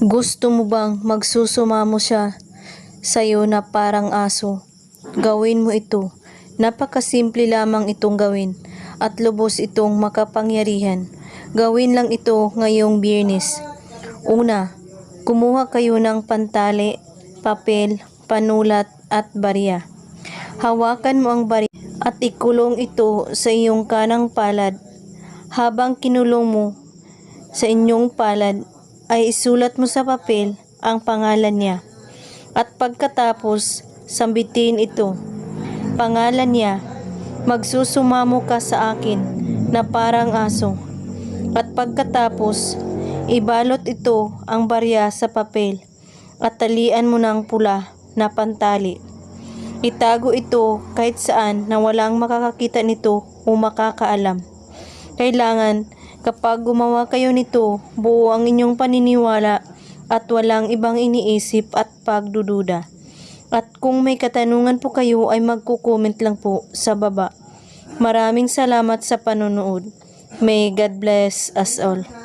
Gusto mo bang magsusumamo siya sa'yo na parang aso? Gawin mo ito. Napakasimple lamang itong gawin at lubos itong makapangyarihan. Gawin lang ito ngayong Biyernes. Una, kumuha kayo ng pantali, papel, panulat at barya. Hawakan mo ang barya at ikulong ito sa iyong kanang palad. Habang kinulong mo sa inyong palad, ay isulat mo sa papel ang pangalan niya. At pagkatapos, sambitin ito. Pangalan niya, magsusumamo ka sa akin na parang aso. At pagkatapos, ibalot ito ang barya sa papel at talian mo ng pula na pantali. Itago ito kahit saan na walang makakakita nito o makakaalam. Kailangan kapag gumawa kayo nito, buo ang inyong paniniwala at walang ibang iniisip at pagdududa. At kung may katanungan po kayo ay magko-comment lang po sa baba. Maraming salamat sa panonood. May God bless us all.